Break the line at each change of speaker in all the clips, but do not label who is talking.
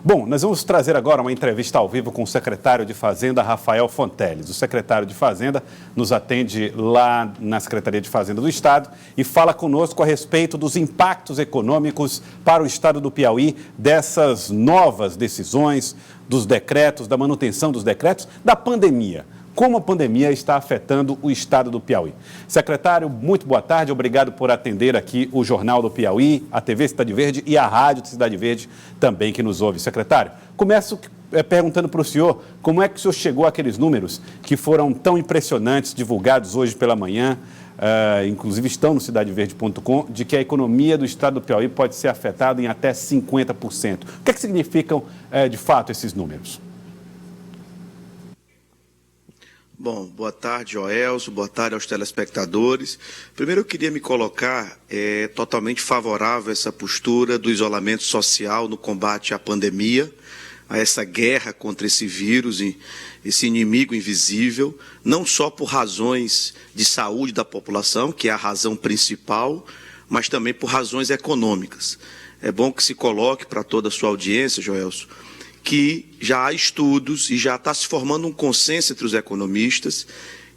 Bom, nós vamos trazer agora uma entrevista ao vivo com o secretário de Fazenda, Rafael Fonteles. O secretário de Fazenda nos atende lá na Secretaria de Fazenda do Estado e fala conosco a respeito dos impactos econômicos para o Estado do Piauí, dessas novas decisões, dos decretos, da manutenção dos decretos, da pandemia. Como a pandemia está afetando o Estado do Piauí. Secretário, muito boa tarde, obrigado por atender aqui o Jornal do Piauí, a TV Cidade Verde e a Rádio de Cidade Verde também que nos ouve. Secretário, começo perguntando para o senhor como é que o senhor chegou àqueles números que foram tão impressionantes, divulgados hoje pela manhã, inclusive estão no cidadeverde.com, de que a economia do Estado do Piauí pode ser afetada em até 50%. O que é que significam, de fato, esses números?
Bom, boa tarde, Joelso, boa tarde aos telespectadores. Primeiro eu queria me colocar totalmente favorável a essa postura do isolamento social no combate à pandemia, a essa guerra contra esse vírus, esse inimigo invisível, não só por razões de saúde da população, que é a razão principal, mas também por razões econômicas. É bom que se coloque para toda a sua audiência, Joelso, que já há estudos e já está se formando um consenso entre os economistas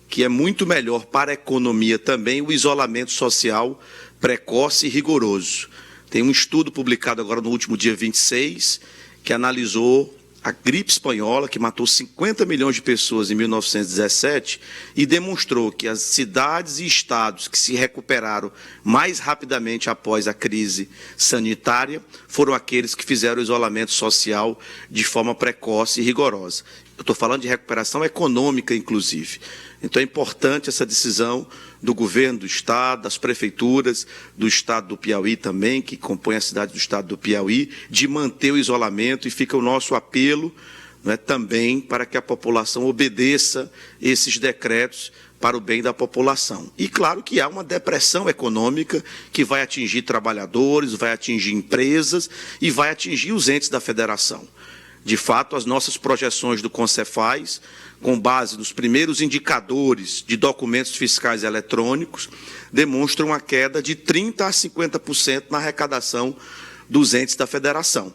que é muito melhor para a economia também o isolamento social precoce e rigoroso. Tem um estudo publicado agora no último dia 26 que analisou a gripe espanhola, que matou 50 milhões de pessoas em 1917, e demonstrou que as cidades e estados que se recuperaram mais rapidamente após a crise sanitária foram aqueles que fizeram o isolamento social de forma precoce e rigorosa. Eu estou falando de recuperação econômica, inclusive. Então é importante essa decisão do governo do Estado, das prefeituras do Estado do Piauí também, que compõem a cidade do Estado do Piauí, de manter o isolamento, e fica o nosso apelo, né, também para que a população obedeça esses decretos para o bem da população. E claro que há uma depressão econômica que vai atingir trabalhadores, vai atingir empresas e vai atingir os entes da federação. De fato, as nossas projeções do Concefaz, com base nos primeiros indicadores de documentos fiscais eletrônicos, demonstram uma queda de 30% a 50% na arrecadação dos entes da federação.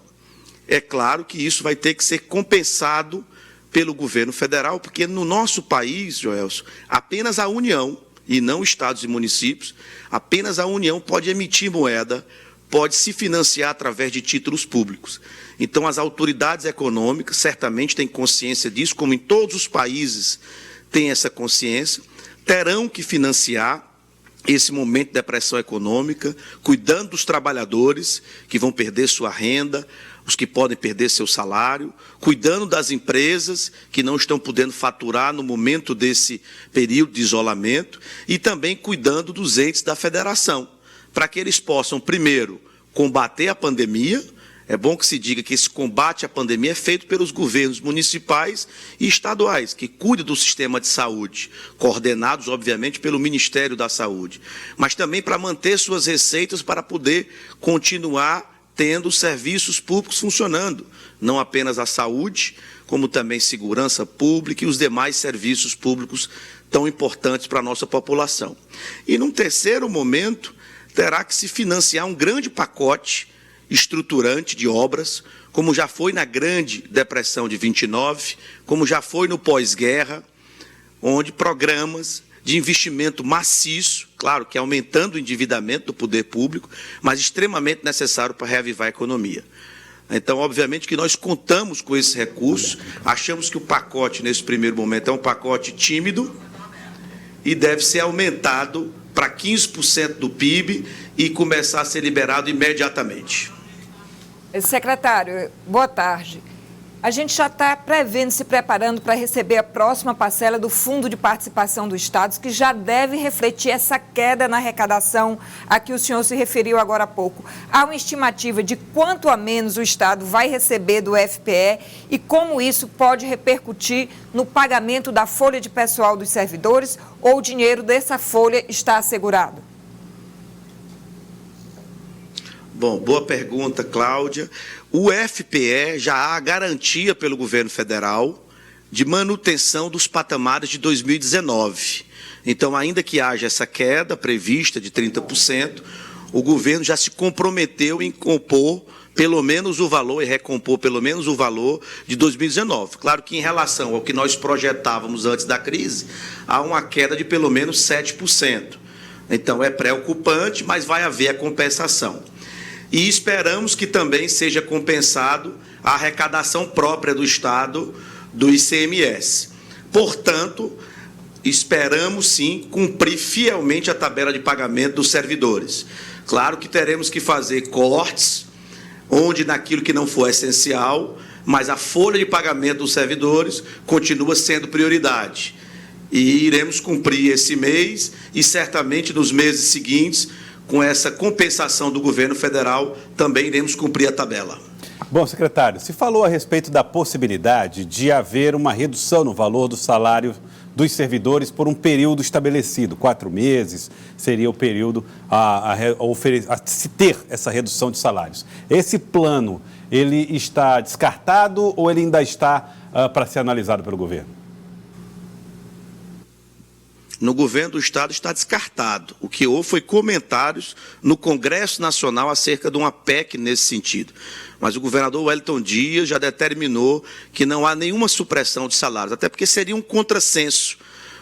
É claro que isso vai ter que ser compensado pelo governo federal, porque no nosso país, Joelso, apenas a União, e não estados e municípios, apenas a União pode emitir moeda, pode se financiar através de títulos públicos. Então, as autoridades econômicas certamente têm consciência disso, como em todos os países têm essa consciência, terão que financiar esse momento de depressão econômica, cuidando dos trabalhadores que vão perder sua renda, os que podem perder seu salário, cuidando das empresas que não estão podendo faturar no momento desse período de isolamento, e também cuidando dos entes da federação, para que eles possam, primeiro, combater a pandemia. É bom que se diga que esse combate à pandemia é feito pelos governos municipais e estaduais, que cuidam do sistema de saúde, coordenados, obviamente, pelo Ministério da Saúde, mas também para manter suas receitas para poder continuar tendo serviços públicos funcionando, não apenas a saúde, como também segurança pública e os demais serviços públicos tão importantes para a nossa população. E, num terceiro momento, terá que se financiar um grande pacote estruturante de obras, como já foi na Grande Depressão de 29, como já foi no pós-guerra, onde programas de investimento maciço, claro que aumentando o endividamento do poder público, mas extremamente necessário para reavivar a economia. Então, obviamente que nós contamos com esse recurso, achamos que o pacote, nesse primeiro momento, é um pacote tímido e deve ser aumentado para 15% do PIB e começar a ser liberado imediatamente.
Secretário, boa tarde. A gente já está prevendo, se preparando para receber a próxima parcela do Fundo de Participação do Estado, que já deve refletir essa queda na arrecadação a que o senhor se referiu agora há pouco. Há uma estimativa de quanto a menos o Estado vai receber do FPE e como isso pode repercutir no pagamento da folha de pessoal dos servidores, ou o dinheiro dessa folha está assegurado?
Bom, boa pergunta, Cláudia. O FPE já há garantia pelo governo federal de manutenção dos patamares de 2019. Então, ainda que haja essa queda prevista de 30%, o governo já se comprometeu em compor pelo menos o valor e recompor pelo menos o valor de 2019. Claro que em relação ao que nós projetávamos antes da crise, há uma queda de pelo menos 7%. Então é preocupante, mas vai haver a compensação. E esperamos que também seja compensado a arrecadação própria do Estado do ICMS. Portanto, esperamos sim cumprir fielmente a tabela de pagamento dos servidores. Claro que teremos que fazer cortes, onde naquilo que não for essencial, mas a folha de pagamento dos servidores continua sendo prioridade. E iremos cumprir esse mês e certamente nos meses seguintes, com essa compensação do governo federal, também iremos cumprir a tabela.
Bom, secretário, se falou a respeito da possibilidade de haver uma redução no valor do salário dos servidores por um período estabelecido, 4 meses seria o período a se ter essa redução de salários. Esse plano, ele está descartado ou ele ainda está para ser analisado pelo governo?
No governo do Estado está descartado. O que houve foi comentários no Congresso Nacional acerca de uma PEC nesse sentido. Mas o governador Wellington Dias já determinou que não há nenhuma supressão de salários, até porque seria um contrassenso.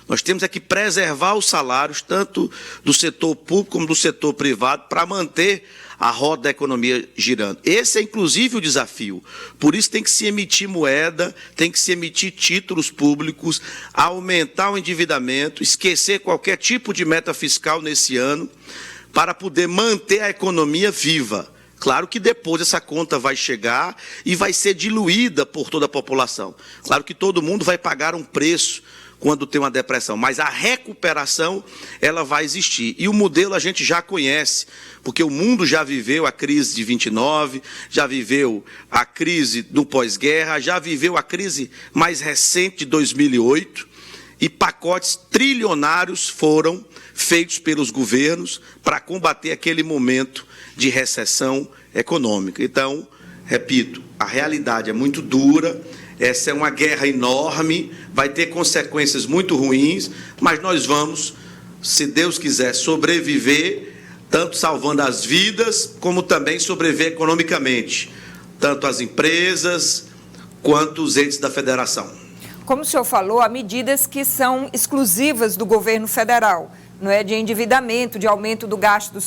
Nós temos que preservar os salários, tanto do setor público como do setor privado, para manter a roda da economia girando. Esse é, inclusive, o desafio. Por isso tem que se emitir moeda, tem que se emitir títulos públicos, aumentar o endividamento, esquecer qualquer tipo de meta fiscal nesse ano, para poder manter a economia viva. Claro que depois essa conta vai chegar e vai ser diluída por toda a população. Claro que todo mundo vai pagar um preço quando tem uma depressão, mas a recuperação, ela vai existir. E o modelo a gente já conhece, porque o mundo já viveu a crise de 29, já viveu a crise do pós-guerra, já viveu a crise mais recente de 2008, e pacotes trilionários foram feitos pelos governos para combater aquele momento de recessão econômica. Então, repito, a realidade é muito dura. Essa é uma guerra enorme, vai ter consequências muito ruins, mas nós vamos, se Deus quiser, sobreviver, tanto salvando as vidas, como também sobreviver economicamente, tanto as empresas quanto os entes da federação.
Como o senhor falou, há medidas que são exclusivas do governo federal, não é, de endividamento, de aumento do gasto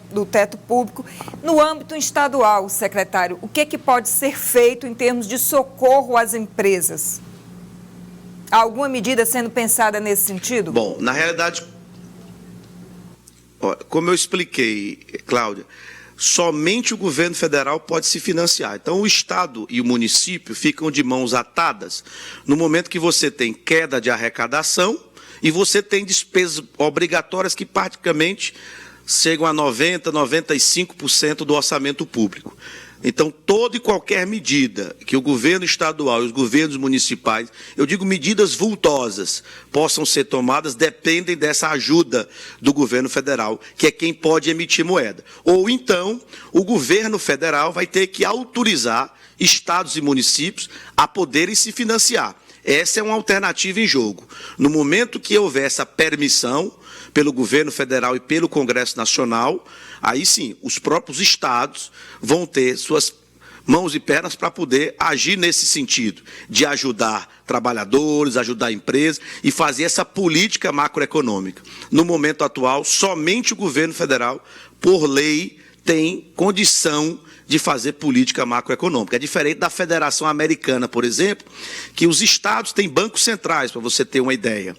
do teto público. No âmbito estadual, secretário, o que pode ser feito em termos de socorro às empresas? Há alguma medida sendo pensada nesse sentido?
Bom, na realidade, como eu expliquei, Cláudia, somente o governo federal pode se financiar. Então, o Estado e o município ficam de mãos atadas no momento que você tem queda de arrecadação e você tem despesas obrigatórias que praticamente chegam a 90%, 95% do orçamento público. Então, toda e qualquer medida que o governo estadual e os governos municipais, eu digo medidas vultosas, possam ser tomadas, dependem dessa ajuda do governo federal, que é quem pode emitir moeda. Ou então, o governo federal vai ter que autorizar estados e municípios a poderem se financiar. Essa é uma alternativa em jogo. No momento que houver essa permissão pelo governo federal e pelo Congresso Nacional, aí sim, os próprios estados vão ter suas mãos e pernas para poder agir nesse sentido, de ajudar trabalhadores, ajudar empresas e fazer essa política macroeconômica. No momento atual, somente o governo federal, por lei, tem condição de fazer política macroeconômica. É diferente da Federação Americana, por exemplo, que os estados têm bancos centrais, para você ter uma ideia.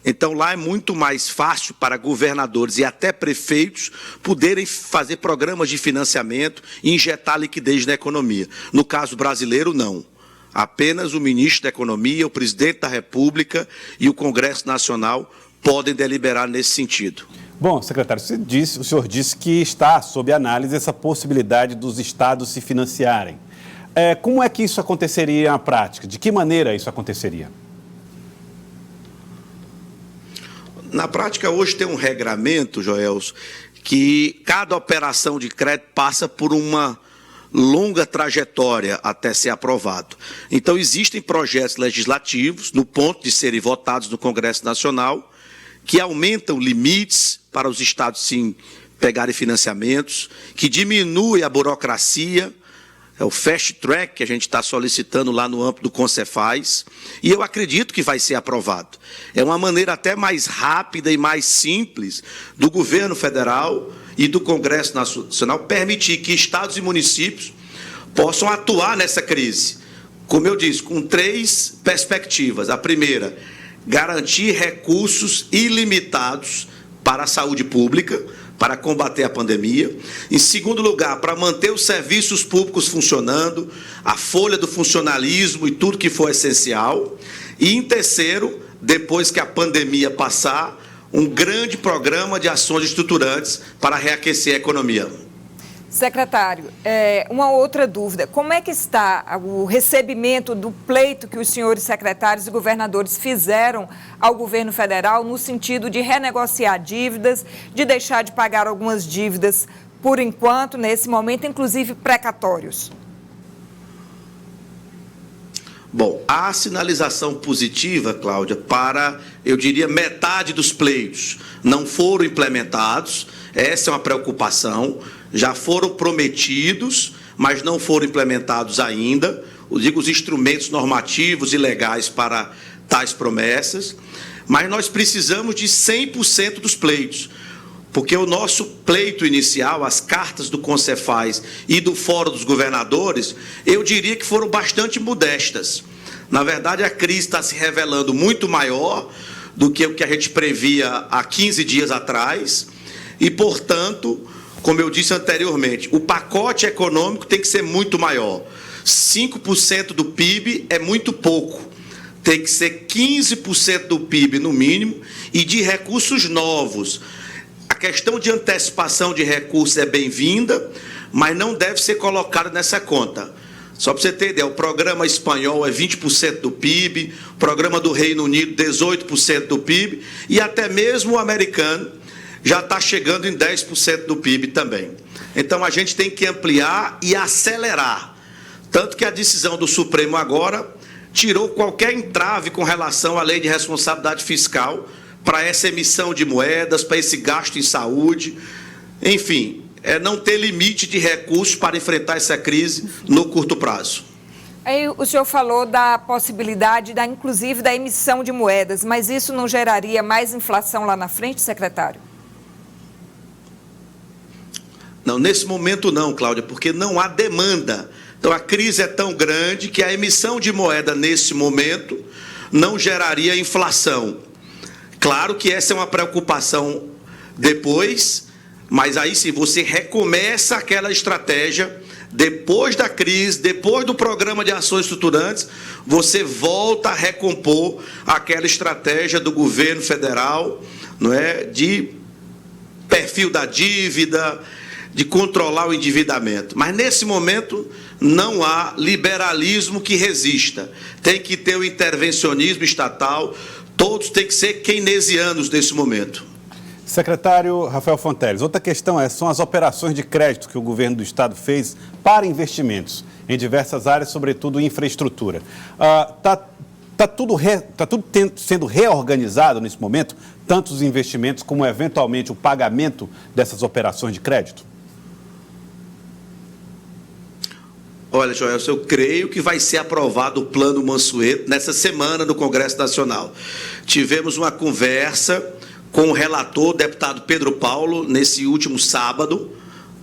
Então, lá é muito mais fácil para governadores e até prefeitos poderem fazer programas de financiamento e injetar liquidez na economia. No caso brasileiro, não. Apenas o ministro da Economia, o presidente da República e o Congresso Nacional podem deliberar nesse sentido.
Bom, secretário, o senhor disse que está sob análise essa possibilidade dos estados se financiarem. Como é que isso aconteceria na prática? De que maneira isso aconteceria?
Na prática, hoje tem um regramento, Joelso, que cada operação de crédito passa por uma longa trajetória até ser aprovado. Então, existem projetos legislativos, no ponto de serem votados no Congresso Nacional, que aumentam limites para os estados sim pegarem financiamentos, que diminui a burocracia É o fast track que a gente está solicitando lá no âmbito do Concefaz, e eu acredito que vai ser aprovado. É uma maneira até mais rápida e mais simples do governo federal e do Congresso Nacional permitir que estados e municípios possam atuar nessa crise. Como eu disse, com 3 perspectivas. A primeira, garantir recursos ilimitados para a saúde pública, para combater a pandemia. Em segundo lugar, para manter os serviços públicos funcionando, a folha do funcionalismo e tudo que for essencial. E em terceiro, depois que a pandemia passar, um grande programa de ações estruturantes para reaquecer a economia.
Secretário, uma outra dúvida. Como é que está o recebimento do pleito que os senhores secretários e governadores fizeram ao governo federal no sentido de renegociar dívidas, de deixar de pagar algumas dívidas por enquanto, nesse momento, inclusive precatórios?
Bom, há sinalização positiva, Cláudia, para, eu diria, metade dos pleitos não foram implementados. Essa é uma preocupação. Já foram prometidos, mas não foram implementados ainda. Eu digo, os instrumentos normativos e legais para tais promessas. Mas nós precisamos de 100% dos pleitos, porque o nosso pleito inicial, as cartas do Concefaz e do Fórum dos Governadores, eu diria que foram bastante modestas. Na verdade, a crise está se revelando muito maior do que o que a gente previa há 15 dias atrás e, portanto, como eu disse anteriormente, o pacote econômico tem que ser muito maior. 5% do PIB é muito pouco. Tem que ser 15% do PIB no mínimo e de recursos novos. A questão de antecipação de recursos é bem-vinda, mas não deve ser colocada nessa conta. Só para você ter ideia, o programa espanhol é 20% do PIB, o programa do Reino Unido 18% do PIB e até mesmo o americano já está chegando em 10% do PIB também. Então, a gente tem que ampliar e acelerar. Tanto que a decisão do Supremo agora tirou qualquer entrave com relação à lei de responsabilidade fiscal para essa emissão de moedas, para esse gasto em saúde. Enfim, não ter limite de recursos para enfrentar essa crise no curto prazo.
Aí o senhor falou da possibilidade, inclusive, da emissão de moedas, mas isso não geraria mais inflação lá na frente, secretário?
Não, nesse momento não, Cláudia, porque não há demanda. Então, a crise é tão grande que a emissão de moeda, nesse momento, não geraria inflação. Claro que essa é uma preocupação depois, mas aí sim, você recomeça aquela estratégia, depois da crise, depois do programa de ações estruturantes, você volta a recompor aquela estratégia do governo federal, não é, de perfil da dívida, de controlar o endividamento. Mas, nesse momento, não há liberalismo que resista. Tem que ter o intervencionismo estatal, todos têm que ser keynesianos nesse momento.
Secretário Rafael Fonteles, outra questão são as operações de crédito que o governo do Estado fez para investimentos em diversas áreas, sobretudo infraestrutura. Está tudo sendo reorganizado nesse momento, tanto os investimentos como, eventualmente, o pagamento dessas operações de crédito?
Olha, Joel, eu creio que vai ser aprovado o Plano Mansueto nessa semana no Congresso Nacional. Tivemos uma conversa com o relator, o deputado Pedro Paulo, nesse último sábado,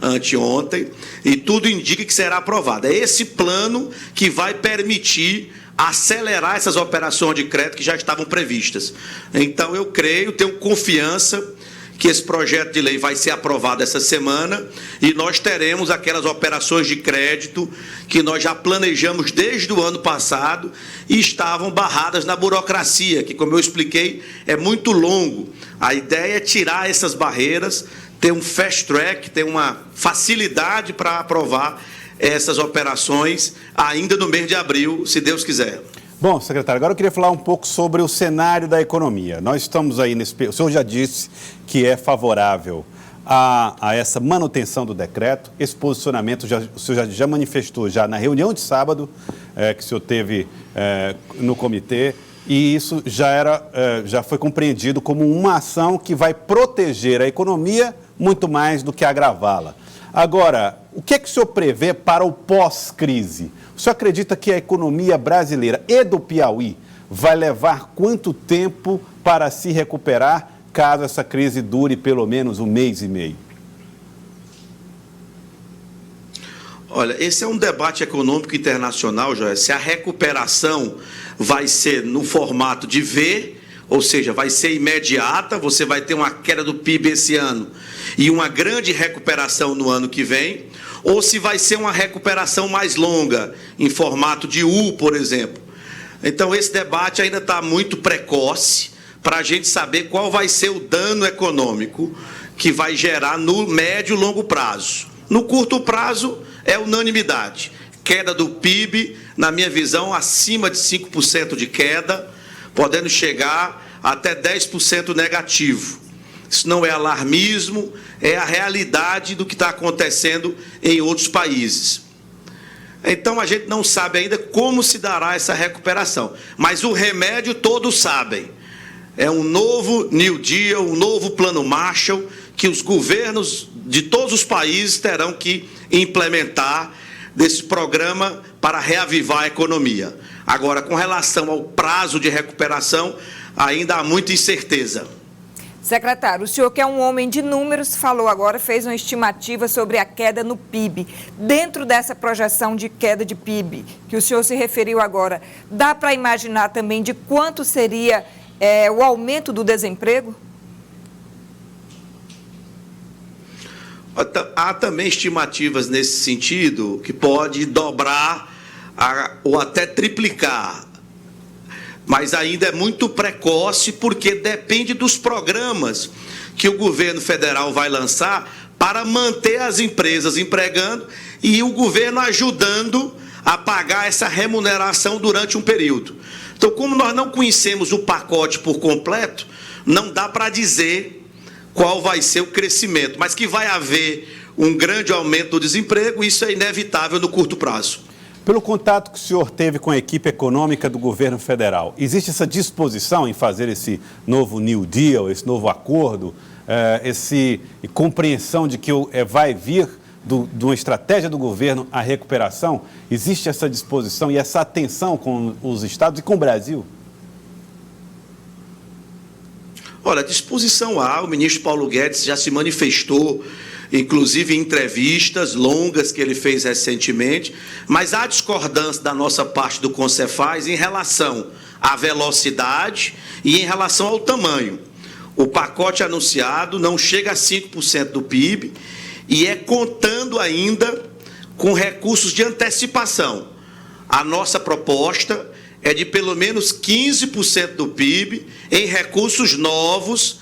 anteontem, e tudo indica que será aprovado. É esse plano que vai permitir acelerar essas operações de crédito que já estavam previstas. Então, eu creio, tenho confiança que esse projeto de lei vai ser aprovado essa semana e nós teremos aquelas operações de crédito que nós já planejamos desde o ano passado e estavam barradas na burocracia, que, como eu expliquei, é muito longo. A ideia é tirar essas barreiras, ter um fast track, ter uma facilidade para aprovar essas operações ainda no mês de abril, se Deus quiser.
Bom, secretário, agora eu queria falar um pouco sobre o cenário da economia. Nós estamos aí o senhor já disse que é favorável a essa manutenção do decreto. Esse posicionamento o senhor já manifestou já na reunião de sábado que o senhor teve no comitê, e isso já foi compreendido como uma ação que vai proteger a economia muito mais do que agravá-la. Agora, o que é que o senhor prevê para o pós-crise? O senhor acredita que a economia brasileira e do Piauí vai levar quanto tempo para se recuperar, caso essa crise dure pelo menos 1 mês e meio?
Olha, esse é um debate econômico internacional, Joel, se a recuperação vai ser no formato de V, ou seja, vai ser imediata, você vai ter uma queda do PIB esse ano e uma grande recuperação no ano que vem, ou se vai ser uma recuperação mais longa, em formato de U, por exemplo. Então, esse debate ainda está muito precoce para a gente saber qual vai ser o dano econômico que vai gerar no médio e longo prazo. No curto prazo, é unanimidade. Queda do PIB, na minha visão, acima de 5% de queda, podendo chegar até 10% negativo. Isso não é alarmismo, é a realidade do que está acontecendo em outros países. Então, a gente não sabe ainda como se dará essa recuperação. Mas o remédio todos sabem. É um novo New Deal, um novo Plano Marshall, que os governos de todos os países terão que implementar desse programa para reavivar a economia. Agora, com relação ao prazo de recuperação, ainda há muita incerteza.
Secretário, o senhor que é um homem de números, falou agora, fez uma estimativa sobre a queda no PIB. Dentro dessa projeção de queda de PIB, que o senhor se referiu agora, dá para imaginar também de quanto seria o aumento do desemprego?
Há também estimativas nesse sentido, que pode dobrar ou até triplicar. Mas ainda é muito precoce, porque depende dos programas que o governo federal vai lançar para manter as empresas empregando e o governo ajudando a pagar essa remuneração durante um período. Então, como nós não conhecemos o pacote por completo, não dá para dizer qual vai ser o crescimento, mas que vai haver um grande aumento do desemprego, isso é inevitável no curto prazo.
Pelo contato que o senhor teve com a equipe econômica do governo federal, existe essa disposição em fazer esse novo New Deal, esse novo acordo, essa compreensão de que vai vir de uma estratégia do governo a recuperação? Existe essa disposição e essa atenção com os estados e com o Brasil?
Olha, disposição há, o ministro Paulo Guedes já se manifestou, inclusive em entrevistas longas que ele fez recentemente, mas há discordância da nossa parte do Concefaz em relação à velocidade e em relação ao tamanho. O pacote anunciado não chega a 5% do PIB e é contando ainda com recursos de antecipação. A nossa proposta é de pelo menos 15% do PIB em recursos novos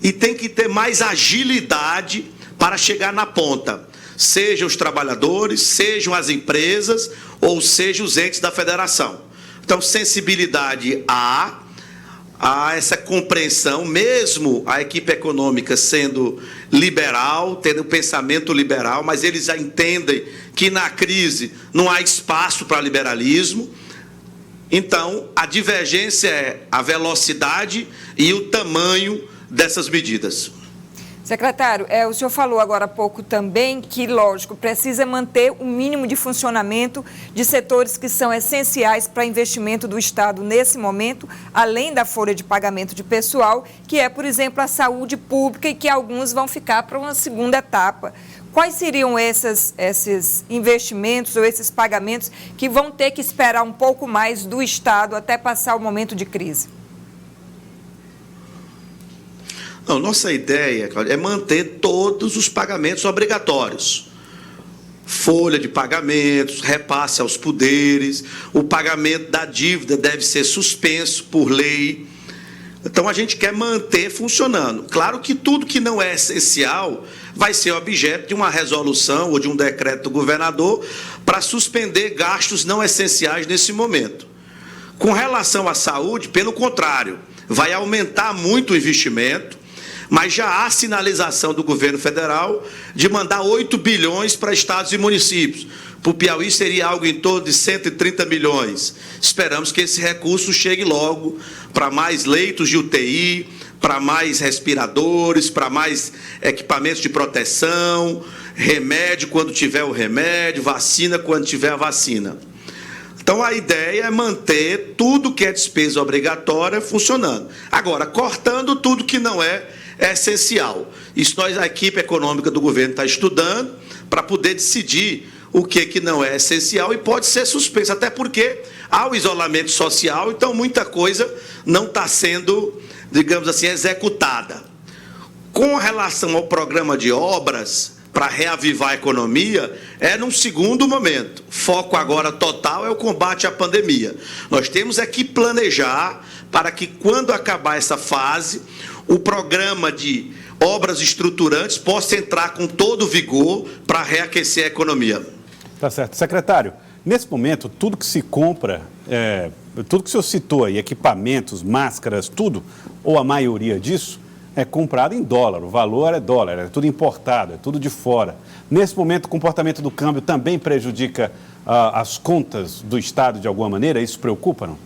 e tem que ter mais agilidade para chegar na ponta, sejam os trabalhadores, sejam as empresas ou sejam os entes da federação. Então, sensibilidade há essa compreensão, mesmo a equipe econômica sendo liberal, tendo um pensamento liberal, mas eles já entendem que na crise não há espaço para liberalismo. Então, a divergência é a velocidade e o tamanho dessas medidas.
Secretário, o senhor falou agora há pouco também que, lógico, precisa manter o mínimo de funcionamento de setores que são essenciais para investimento do Estado nesse momento, além da folha de pagamento de pessoal, que é, por exemplo, a saúde pública e que alguns vão ficar para uma segunda etapa. Quais seriam esses investimentos ou esses pagamentos que vão ter que esperar um pouco mais do Estado até passar o momento de crise?
Não, nossa ideia, Cláudia, é manter todos os pagamentos obrigatórios. Folha de pagamentos, repasse aos poderes, o pagamento da dívida deve ser suspenso por lei. Então, a gente quer manter funcionando. Claro que tudo que não é essencial vai ser objeto de uma resolução ou de um decreto do governador para suspender gastos não essenciais nesse momento. Com relação à saúde, pelo contrário, vai aumentar muito o investimento, mas já há sinalização do governo federal de mandar 8 bilhões para estados e municípios, para o Piauí seria algo em torno de 130 milhões. Esperamos que esse recurso chegue logo para mais leitos de UTI, para mais respiradores, para mais equipamentos de proteção, remédio quando tiver o remédio, vacina quando tiver a vacina. Então, a ideia é manter tudo que é despesa obrigatória funcionando. Agora, cortando tudo que não é essencial. Isso a equipe econômica do governo está estudando para poder decidir o que não é essencial e pode ser suspenso, até porque há o isolamento social, então muita coisa não está sendo, digamos assim, executada. Com relação ao programa de obras para reavivar a economia, é num segundo momento. Foco agora total é o combate à pandemia. Nós temos que planejar para que, quando acabar essa fase, o programa de obras estruturantes possa entrar com todo o vigor para reaquecer a economia.
Tá certo. Secretário, nesse momento, tudo que se compra, tudo que o senhor citou aí, equipamentos, máscaras, tudo, ou a maioria disso, é comprado em dólar, o valor é dólar, é tudo importado, é tudo de fora. Nesse momento, o comportamento do câmbio também prejudica as contas do Estado de alguma maneira? Isso preocupa, não?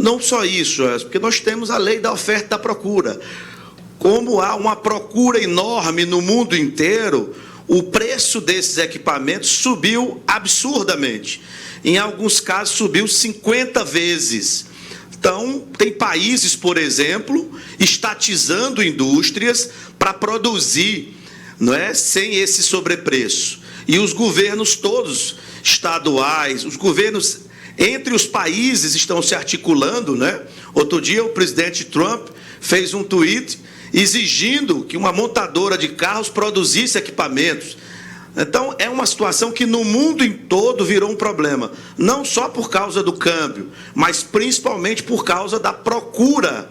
Não só isso, porque nós temos a lei da oferta e da procura. Como há uma procura enorme no mundo inteiro, o preço desses equipamentos subiu absurdamente. Em alguns casos, subiu 50 vezes. Então, tem países, por exemplo, estatizando indústrias para produzir, não é, sem esse sobrepreço. E os governos todos, estaduais, os governos entre os países estão se articulando, né? Outro dia, o presidente Trump fez um tweet exigindo que uma montadora de carros produzisse equipamentos. Então, é uma situação que no mundo em todo virou um problema. Não só por causa do câmbio, mas principalmente por causa da procura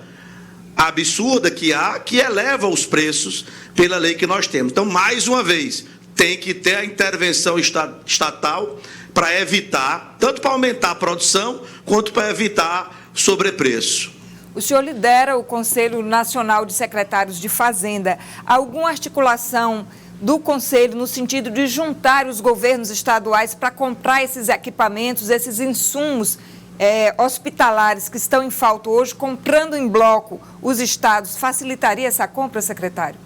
absurda que há, que eleva os preços pela lei que nós temos. Então, mais uma vez, tem que ter a intervenção estatal para evitar, tanto para aumentar a produção, quanto para evitar sobrepreço.
O senhor lidera o Conselho Nacional de Secretários de Fazenda. Há alguma articulação do Conselho no sentido de juntar os governos estaduais para comprar esses equipamentos, esses insumos hospitalares que estão em falta hoje, comprando em bloco os estados? Facilitaria essa compra, secretário?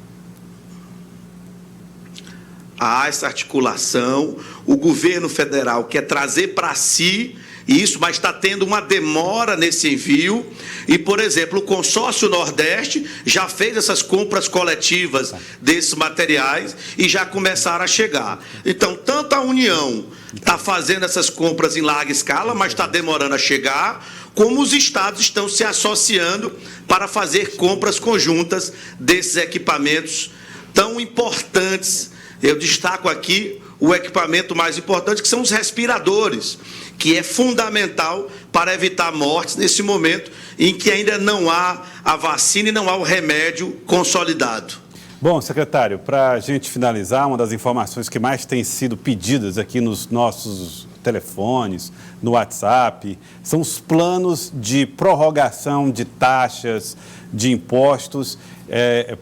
Há essa articulação, o governo federal quer trazer para si isso, mas está tendo uma demora nesse envio. E, por exemplo, o Consórcio Nordeste já fez essas compras coletivas desses materiais e já começaram a chegar. Então, tanto a União está fazendo essas compras em larga escala, mas está demorando a chegar, como os estados estão se associando para fazer compras conjuntas desses equipamentos tão importantes. Eu destaco aqui o equipamento mais importante, que são os respiradores, que é fundamental para evitar mortes nesse momento em que ainda não há a vacina e não há o remédio consolidado.
Bom, secretário, para a gente finalizar, uma das informações que mais tem sido pedidas aqui nos nossos telefones, no WhatsApp, são os planos de prorrogação de taxas, de impostos,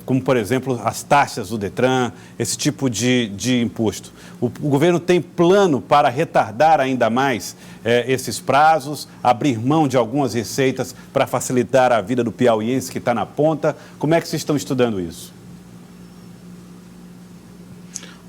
como, por exemplo, as taxas do Detran, esse tipo de imposto. O governo tem plano para retardar ainda mais esses prazos, abrir mão de algumas receitas para facilitar a vida do piauiense que está na ponta? Como é que vocês estão estudando isso?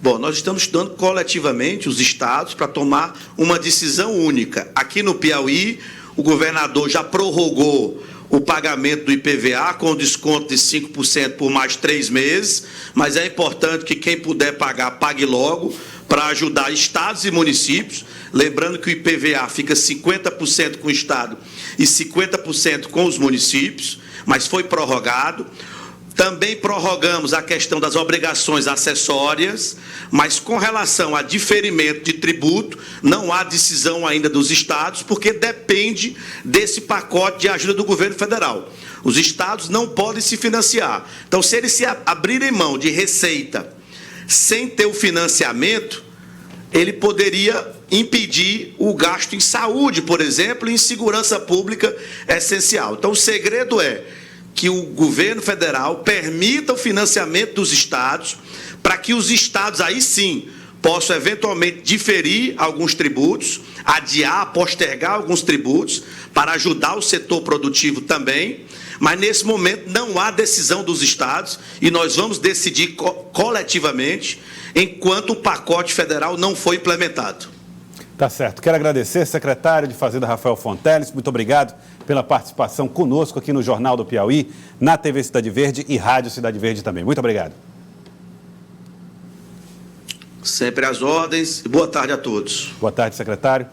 Bom, nós estamos estudando coletivamente os estados para tomar uma decisão única. Aqui no Piauí, o governador já prorrogou o pagamento do IPVA com desconto de 5% por mais 3 meses, mas é importante que quem puder pagar, pague logo, para ajudar estados e municípios. Lembrando que o IPVA fica 50% com o estado e 50% com os municípios, mas foi prorrogado. Também prorrogamos a questão das obrigações acessórias, mas com relação a diferimento de tributo, não há decisão ainda dos estados, porque depende desse pacote de ajuda do governo federal. Os estados não podem se financiar. Então, se eles se abrirem mão de receita sem ter o financiamento, ele poderia impedir o gasto em saúde, por exemplo, e em segurança pública essencial. Então, o segredo é que o governo federal permita o financiamento dos estados para que os estados aí sim possam eventualmente diferir alguns tributos, adiar, postergar alguns tributos, para ajudar o setor produtivo também, mas nesse momento não há decisão dos estados e nós vamos decidir coletivamente enquanto o pacote federal não foi implementado.
Tá certo. Quero agradecer, secretário de Fazenda Rafael Fonteles, muito obrigado pela participação conosco aqui no Jornal do Piauí, na TV Cidade Verde e Rádio Cidade Verde também. Muito obrigado.
Sempre às ordens. Boa tarde a todos.
Boa tarde, secretário.